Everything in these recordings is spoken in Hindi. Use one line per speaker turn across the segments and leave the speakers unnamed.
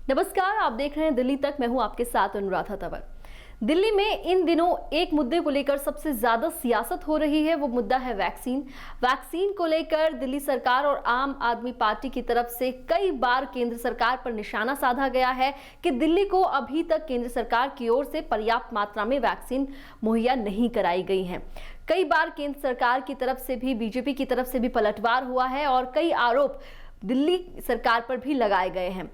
नमस्कार, आप देख रहे हैं दिल्ली तक। मैं हूं आपके साथ अनुराधा तंवर। दिल्ली में इन दिनों एक मुद्दे को लेकर सबसे ज्यादा सियासत हो रही है। वो मुद्दा है वैक्सीन। वैक्सीन को लेकर दिल्ली सरकार और आम आदमी पार्टी की तरफ से कई बार केंद्र सरकार पर निशाना साधा गया है कि दिल्ली को अभी तक केंद्र सरकार की ओर से पर्याप्त मात्रा में वैक्सीन मुहैया नहीं कराई गई है। कई बार केंद्र सरकार की तरफ से भी, बीजेपी की तरफ से भी पलटवार हुआ है और कई आरोप दिल्ली सरकार पर भी लगाए गए हैं।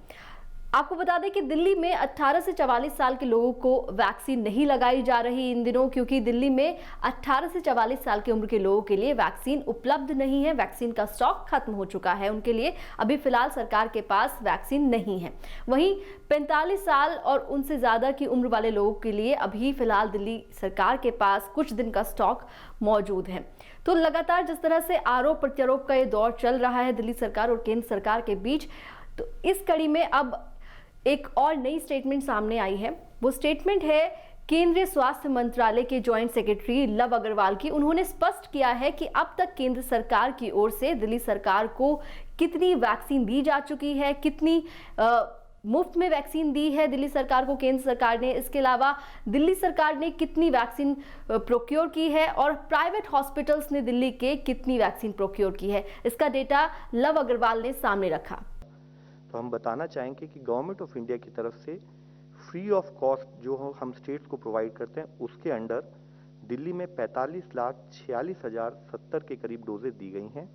आपको बता दें कि दिल्ली में 18 से 44 साल के लोगों को वैक्सीन नहीं लगाई जा रही इन दिनों, क्योंकि दिल्ली में 18 से 44 साल की उम्र के लोगों के लिए वैक्सीन उपलब्ध नहीं है। वैक्सीन का स्टॉक खत्म हो चुका है उनके लिए। अभी फिलहाल सरकार के पास वैक्सीन नहीं है। वहीं 45 साल और उनसे ज्यादा की उम्र वाले लोगों के लिए अभी फिलहाल दिल्ली सरकार के पास कुछ दिन का स्टॉक मौजूद है। तो लगातार जिस तरह से आरोप प्रत्यारोप का ये दौर चल रहा है दिल्ली सरकार और केंद्र सरकार के बीच, तो इस कड़ी में अब एक और नई स्टेटमेंट सामने आई है। वो स्टेटमेंट है केंद्रीय स्वास्थ्य मंत्रालय के जॉइंट सेक्रेटरी लव अग्रवाल की। उन्होंने स्पष्ट किया है कि अब तक केंद्र सरकार की ओर से दिल्ली सरकार को कितनी वैक्सीन दी जा चुकी है, कितनी मुफ्त में वैक्सीन दी है दिल्ली सरकार को केंद्र सरकार ने। इसके अलावा दिल्ली सरकार ने कितनी वैक्सीन प्रोक्योर की है और प्राइवेट हॉस्पिटल्स ने दिल्ली के कितनी वैक्सीन प्रोक्योर की है, इसका डेटा लव अग्रवाल ने सामने रखा।
तो हम बताना चाहेंगे कि गवर्नमेंट ऑफ इंडिया की तरफ से फ्री ऑफ कॉस्ट जो हम स्टेट्स को प्रोवाइड करते हैं, उसके अंडर दिल्ली में 45,46,070 के करीब डोजेज दी गई हैं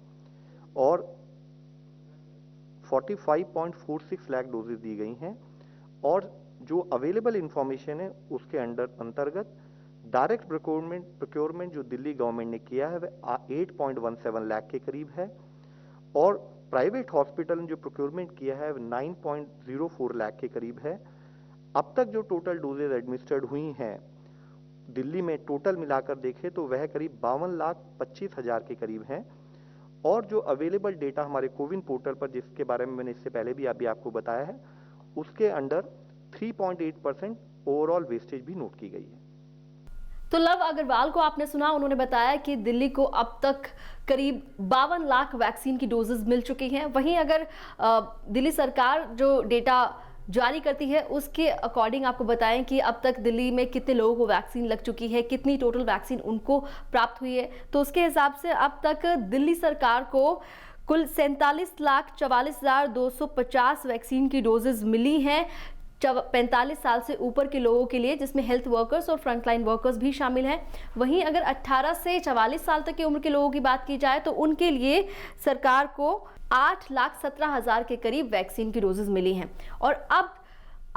और 45.46 लाख डोजेज दी गई हैं। और जो अवेलेबल इंफॉर्मेशन है उसके अंतर्गत डायरेक्ट प्रोक्योरमेंट जो दिल्ली गवर्नमेंट ने किया है वह 8.17 लाख के करीब है और प्राइवेट हॉस्पिटल ने जो प्रोक्योरमेंट किया है 9.04 लाख के करीब है। अब तक जो टोटल डोजेज एडमिनिस्टर्ड हुई हैं दिल्ली में, टोटल मिलाकर देखें तो वह करीब 52,25,000 के करीब हैं। और जो अवेलेबल डेटा हमारे कोविन पोर्टल पर, जिसके बारे में मैंने इससे पहले भी अभी आपको बताया है, उसके अंडर 3.8% ओवरऑल वेस्टेज भी नोट की गई है।
तो लव अग्रवाल को आपने सुना, उन्होंने बताया कि दिल्ली को अब तक करीब 52 लाख वैक्सीन की डोजेस मिल चुकी हैं। वहीं अगर दिल्ली सरकार जो डेटा जारी करती है उसके अकॉर्डिंग आपको बताएं कि अब तक दिल्ली में कितने लोगों को वैक्सीन लग चुकी है, कितनी टोटल वैक्सीन उनको प्राप्त हुई है, तो उसके हिसाब से अब तक दिल्ली सरकार को कुल 47,44,250 वैक्सीन की डोजेज मिली हैं 45 साल से ऊपर के लोगों के लिए, जिसमें हेल्थ वर्कर्स और फ्रंटलाइन वर्कर्स भी शामिल हैं। वहीं अगर 18 से 44 साल तक की उम्र के लोगों की बात की जाए तो उनके लिए सरकार को 8,17,000 के करीब वैक्सीन की डोजेज मिली हैं। और अब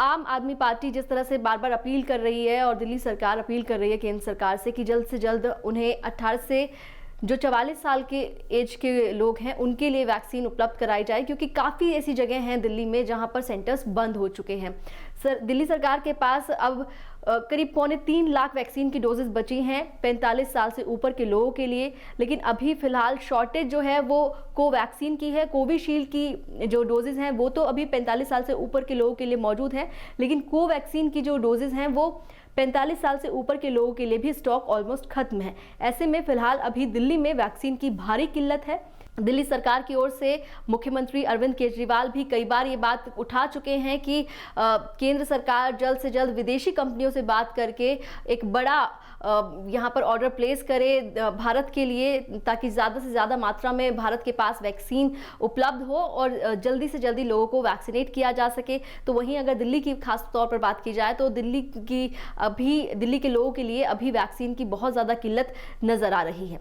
आम आदमी पार्टी जिस तरह से बार बार अपील कर रही है और दिल्ली सरकार अपील कर रही है केंद्र सरकार से कि जल्द से जल्द उन्हें 18 से जो 44 साल के एज के लोग हैं उनके लिए वैक्सीन उपलब्ध कराई जाए, क्योंकि काफ़ी ऐसी जगह हैं दिल्ली में जहां पर सेंटर्स बंद हो चुके हैं। दिल्ली सरकार के पास अब करीब 3.25 लाख वैक्सीन की डोजेस बची हैं 45 साल से ऊपर के लोगों के लिए। लेकिन अभी फिलहाल शॉर्टेज जो है वो कोवैक्सीन की है। कोविशील्ड की जो डोजेस हैं वो तो अभी 45 साल से ऊपर के लोगों के लिए मौजूद है, लेकिन कोवैक्सीन की जो डोजेस हैं वो 45 साल से ऊपर के लोगों के लिए भी स्टॉक ऑलमोस्ट खत्म है। ऐसे में फिलहाल अभी दिल्ली में वैक्सीन की भारी किल्लत है। दिल्ली सरकार की ओर से मुख्यमंत्री अरविंद केजरीवाल भी कई बार ये बात उठा चुके हैं कि केंद्र सरकार जल्द से जल्द विदेशी कंपनियों से बात करके एक बड़ा यहाँ पर ऑर्डर प्लेस करे भारत के लिए, ताकि ज़्यादा से ज़्यादा मात्रा में भारत के पास वैक्सीन उपलब्ध हो और जल्दी से जल्दी लोगों को वैक्सीनेट किया जा सके। तो वहीं अगर दिल्ली की खास तौर पर बात की जाए तो दिल्ली के लोगों के लिए अभी वैक्सीन की बहुत ज़्यादा किल्लत नज़र आ रही है।